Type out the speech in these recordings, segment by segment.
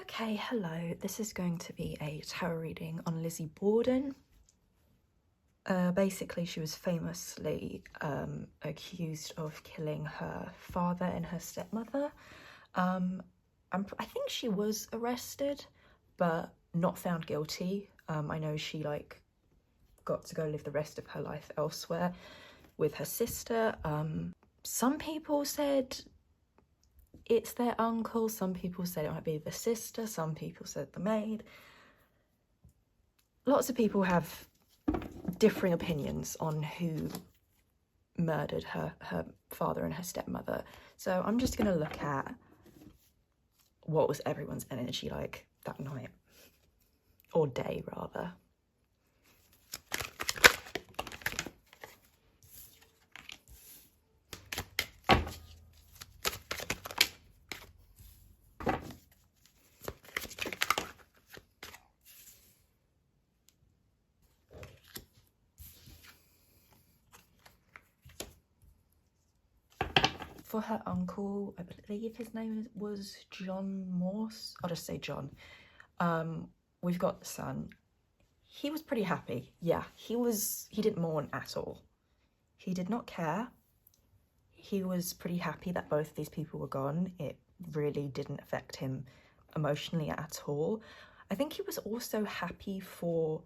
Okay, hello. This is going to be a tarot reading on Lizzie Borden. Basically, she was famously accused of killing her father and her stepmother. I think she was arrested, but not found guilty. I know she got to go live the rest of her life elsewhere with her sister. Some people said it's their uncle, some people said it might be the sister, some people said the maid. Lots of people have differing opinions on who murdered her father and her stepmother. So I'm just gonna look at what was everyone's energy like that night, or day rather. For her uncle, I believe his name was John Morse. I'll just say John. We've got the son. He was pretty happy. Yeah, he didn't mourn at all. He did not care. He was pretty happy that both of these people were gone. It really didn't affect him emotionally at all. I think he was also happy for,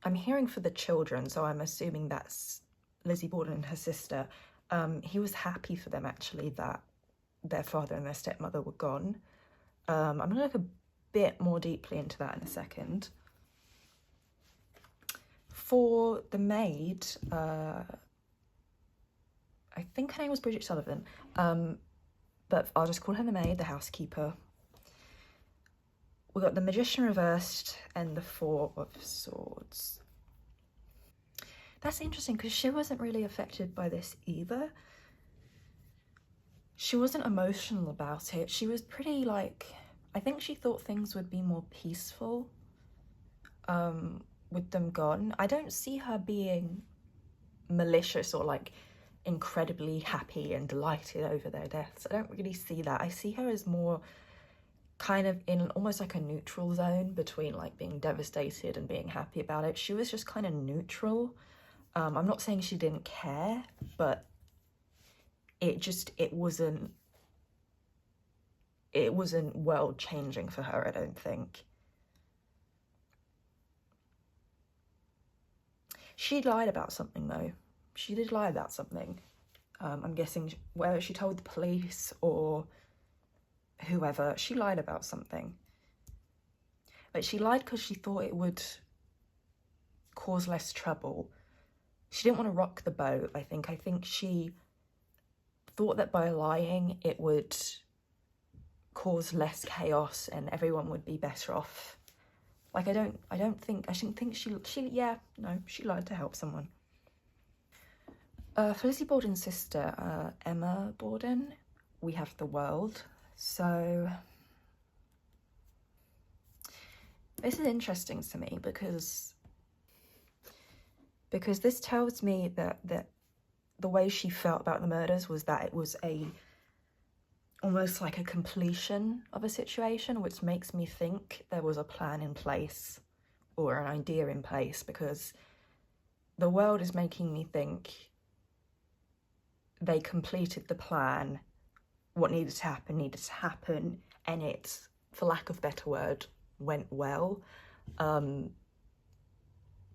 I'm hearing for the children, so I'm assuming that's Lizzie Borden and her sister. He was happy for them actually that their father and their stepmother were gone. I'm gonna look a bit more deeply into that in a second. For the maid, I think her name was Bridget Sullivan, but I'll just call her the maid, the housekeeper. We got the Magician reversed and the Four of Swords. That's interesting because she wasn't really affected by this either. She wasn't emotional about it. She was pretty I think she thought things would be more peaceful with them gone. I don't see her being malicious or incredibly happy and delighted over their deaths. I don't really see that. I see her as more kind of in almost like a neutral zone between being devastated and being happy about it. She was just kind of neutral. I'm not saying she didn't care, but it wasn't world changing for her, I don't think. She lied about something though. She did lie about something. I'm guessing whether she told the police or whoever, she lied about something. But she lied because she thought it would cause less trouble. She didn't want to rock the boat, I think. I think she thought that by lying it would cause less chaos and everyone would be better off. I shouldn't think she lied to help someone. For Lizzie Borden's sister, Emma Borden, we have the World. So this is interesting to me because this tells me that the way she felt about the murders was that it was almost like a completion of a situation, which makes me think there was a plan in place or an idea in place, because the World is making me think they completed the plan. What needed to happen, and it, for lack of a better word, went well.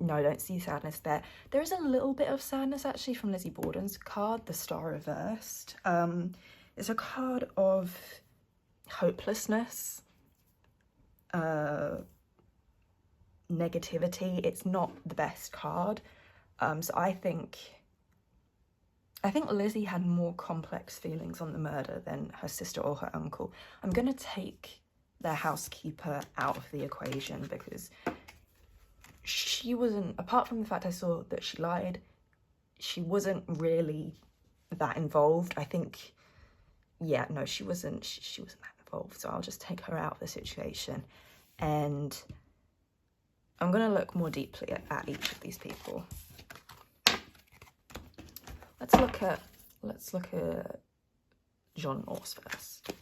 No, I don't see sadness there. There is a little bit of sadness actually from Lizzie Borden's card, the Star reversed. It's a card of hopelessness, negativity. It's not the best card. So I think Lizzie had more complex feelings on the murder than her sister or her uncle. I'm gonna take their housekeeper out of the equation because she wasn't, apart from the fact I saw that she lied, she wasn't really that involved. I think, yeah, no, she wasn't that involved. So I'll just take her out of the situation, and I'm gonna look more deeply at each of these people. Let's look at John Morse first.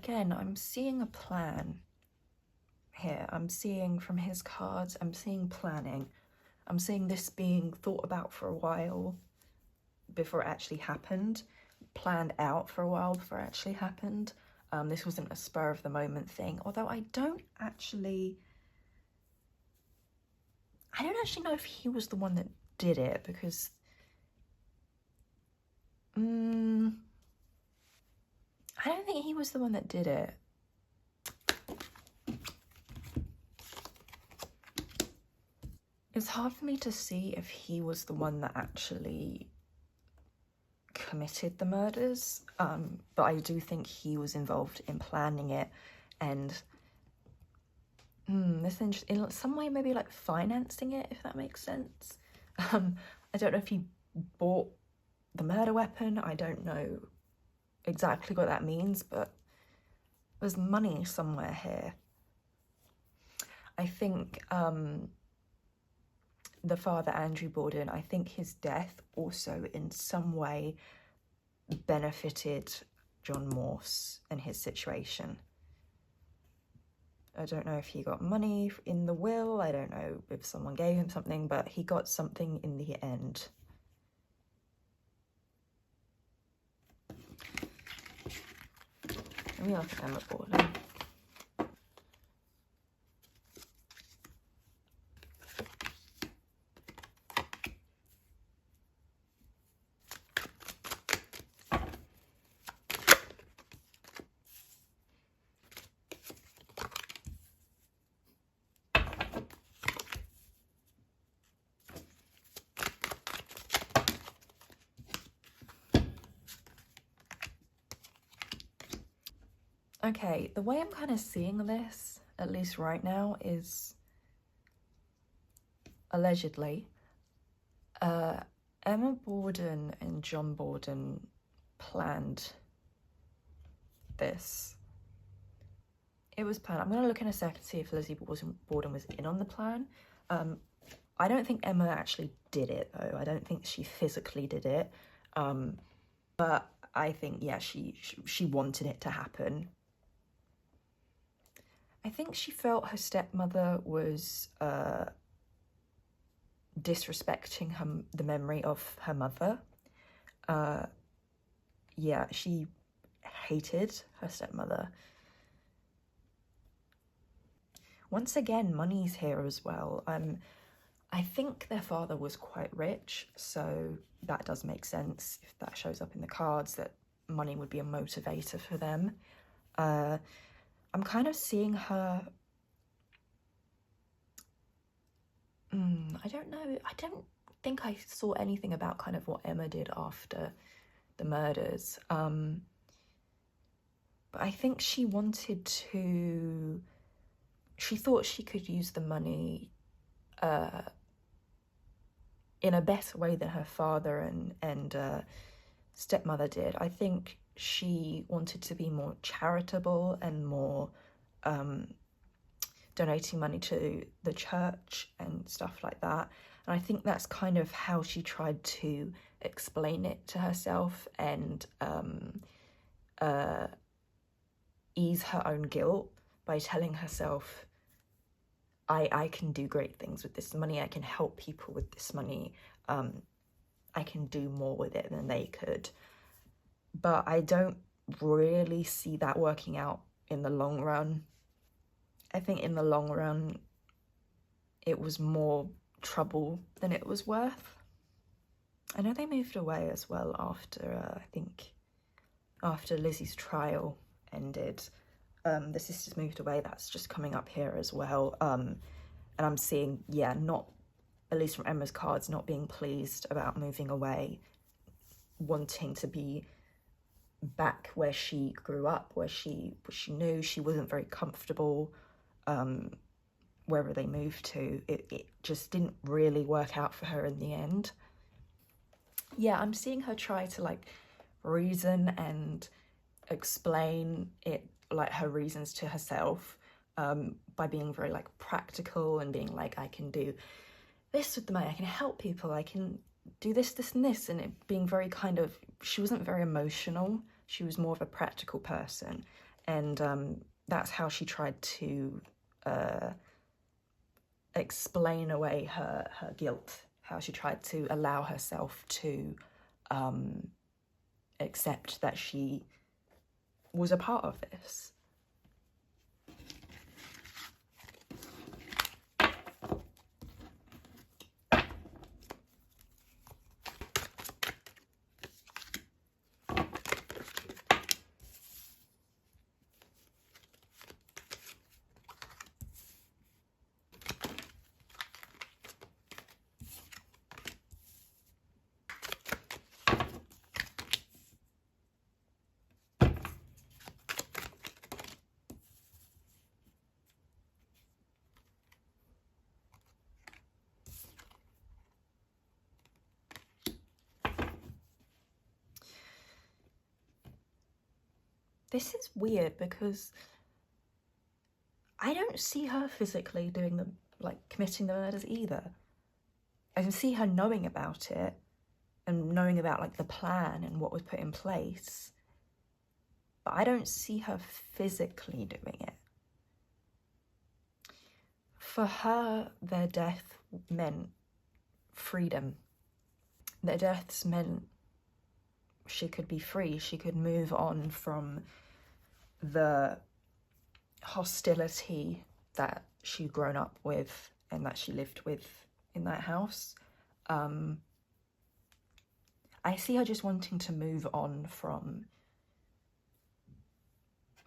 again, I'm seeing a plan here. I'm seeing from his cards, I'm seeing planning. I'm seeing this being thought about for a while before it actually happened, planned out for a while before it actually happened. This wasn't a spur of the moment thing, although I don't actually know if he was the one that did it, because I don't think he was the one that did it. It's hard for me to see if he was the one that actually committed the murders, but I do think he was involved in planning it, and in some way maybe like financing it, if that makes sense. I don't know if he bought the murder weapon. I don't know exactly what that means, but there's money somewhere here. I think the father, Andrew Borden, I think his death also in some way benefited John Morse and his situation. I don't know if he got money in the will, I don't know if someone gave him something, but he got something in the end. Let me look at Emma Borden. Okay, the way I'm kind of seeing this, at least right now, is allegedly Emma Borden and John Borden planned this. It was planned. I'm going to look in a second to see if Lizzie Borden was in on the plan. I don't think Emma actually did it, though. I don't think she physically did it. But I think, yeah, she wanted it to happen. I think she felt her stepmother was disrespecting the memory of her mother. Yeah, she hated her stepmother. Once again, money's here as well. I think their father was quite rich, so that does make sense if that shows up in the cards, that money would be a motivator for them. I'm kind of seeing her... I don't know. I don't think I saw anything about kind of what Emma did after the murders. But I think she wanted to... She thought she could use the money in a better way than her father and stepmother did. I think she wanted to be more charitable and more donating money to the church and stuff like that. And I think that's kind of how she tried to explain it to herself and ease her own guilt by telling herself, I can do great things with this money, I can help people with this money, I can do more with it than they could. But I don't really see that working out in the long run. I think in the long run, it was more trouble than it was worth. I know they moved away as well after, I think, after Lizzie's trial ended. The sisters moved away. That's just coming up here as well. And I'm seeing, yeah, not, at least from Emma's cards, not being pleased about moving away, wanting to be back where she grew up, where she knew. She wasn't very comfortable wherever they moved to. It just didn't really work out for her in the end. Yeah, I'm seeing her try to like reason and explain it, like her reasons to herself, by being very like practical and being like, I can do this with the money, I can help people, I can do this, this and this, and it being very kind of, she wasn't very emotional, she was more of a practical person. and that's how she tried to explain away her guilt, how she tried to allow herself to accept that she was a part of this. This is weird because I don't see her physically doing committing the murders either. I can see her knowing about it and knowing about like the plan and what was put in place, but I don't see her physically doing it. For her, their death meant freedom. Their deaths meant she could be free. She could move on from the hostility that she'd grown up with and that she lived with in that house. I see her just wanting to move on from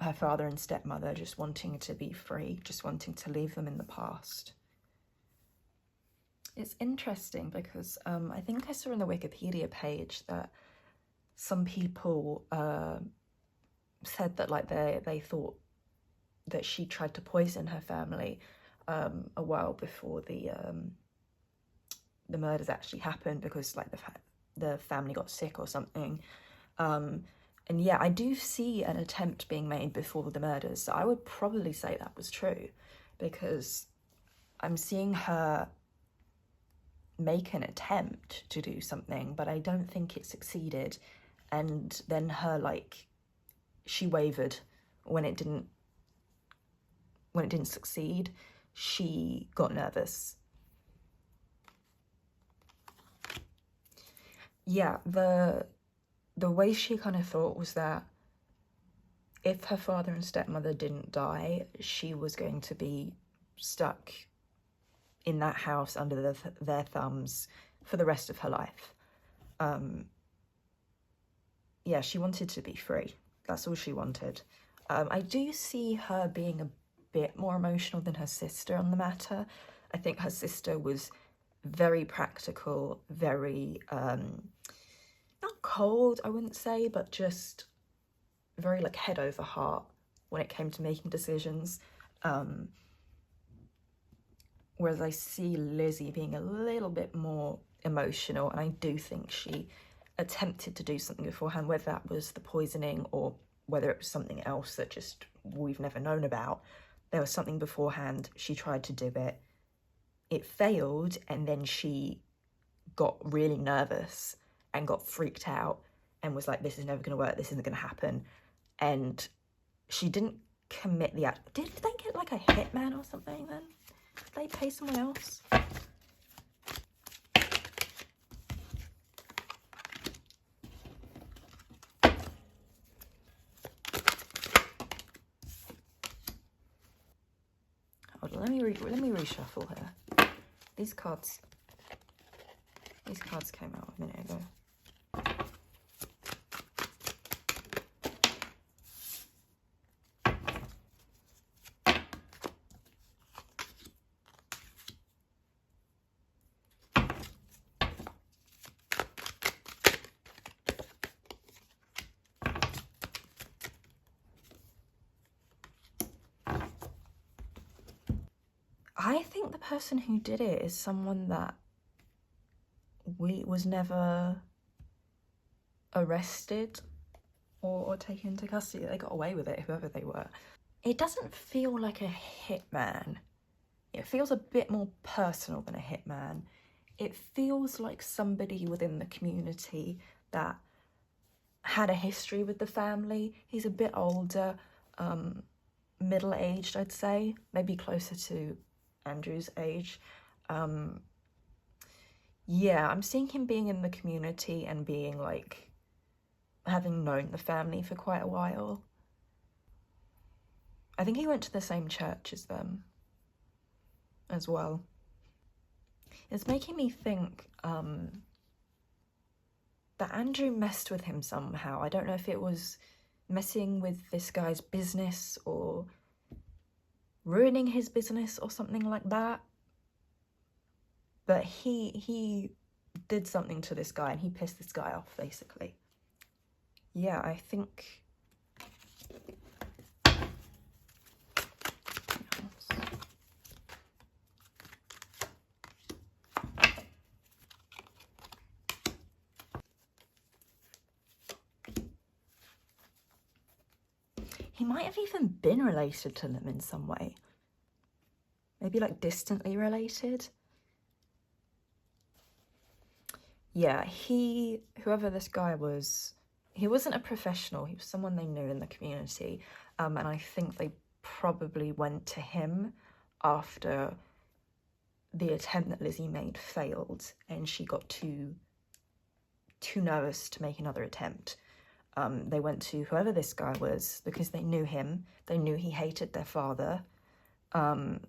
her father and stepmother, just wanting to be free, just wanting to leave them in the past. It's interesting because I think I saw on the Wikipedia page that some people said that like they thought that she tried to poison her family a while before the murders actually happened, because like the family got sick or something. And yeah, I do see an attempt being made before the murders, so I would probably say that was true, because I'm seeing her make an attempt to do something, but I don't think it succeeded. And then her, like, she wavered when it didn't succeed. She got nervous. Yeah, the way she kind of thought was that if her father and stepmother didn't die, she was going to be stuck in that house under their thumbs for the rest of her life. Yeah, she wanted to be free. That's all she wanted. I do see her being a bit more emotional than her sister on the matter. I think her sister was very practical, very, not cold, I wouldn't say, but just very like head over heart when it came to making decisions. Whereas I see Lizzie being a little bit more emotional, and I do think she attempted to do something beforehand, whether that was the poisoning or whether it was something else that just we've never known about. There was something beforehand, she tried to do it, it failed, and then she got really nervous and got freaked out and was like, this is never going to work, this isn't going to happen. And she didn't commit the act. Did they get like a hitman or something then? Did they pay someone else? Hold on, let me reshuffle here. These cards came out a minute ago. I think the person who did it is someone that was never arrested or taken into custody. They got away with it, whoever they were. It doesn't feel like a hitman. It feels a bit more personal than a hitman. It feels like somebody within the community that had a history with the family. He's a bit older, middle-aged, I'd say, maybe closer to Andrew's age. Yeah, I'm seeing him being in the community and being like, having known the family for quite a while. I think he went to the same church as them as well. It's making me think that Andrew messed with him somehow. I don't know if it was messing with this guy's business or ruining his business or something like that. But he did something to this guy and he pissed this guy off, basically. Yeah, I think... He might have even been related to them in some way. Maybe like distantly related. Yeah, whoever this guy was, he wasn't a professional. He was someone they knew in the community. And I think they probably went to him after the attempt that Lizzie made failed and she got too nervous to make another attempt. They went to whoever this guy was because they knew him. They knew he hated their father. And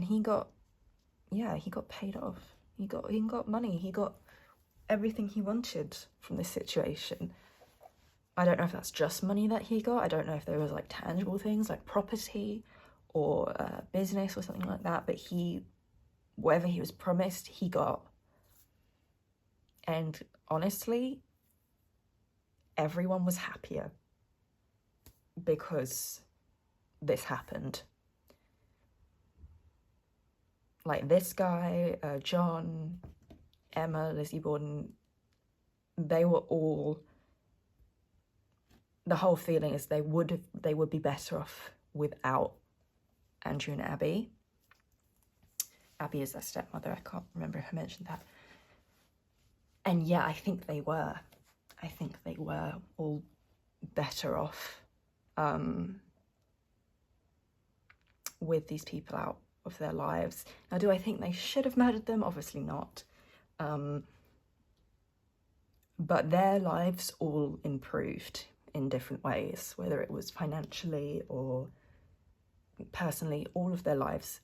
he got paid off. He got money. He got everything he wanted from this situation. I don't know if that's just money that he got. I don't know if there was like tangible things like property or business or something like that. But whatever he was promised, he got. And honestly, everyone was happier because this happened. Like this guy, John, Emma, Lizzie Borden, they were all... The whole feeling is they would be better off without Andrew and Abby. Abby is their stepmother. I can't remember if I mentioned that. And yeah, I think they were. I think they were all better off with these people out of their lives. Now, do I think they should have murdered them? Obviously not. But their lives all improved in different ways, whether it was financially or personally. All of their lives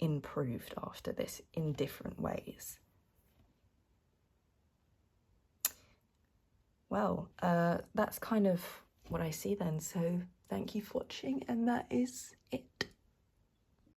improved after this in different ways. Well, that's kind of what I see then, so thank you for watching, and that is it.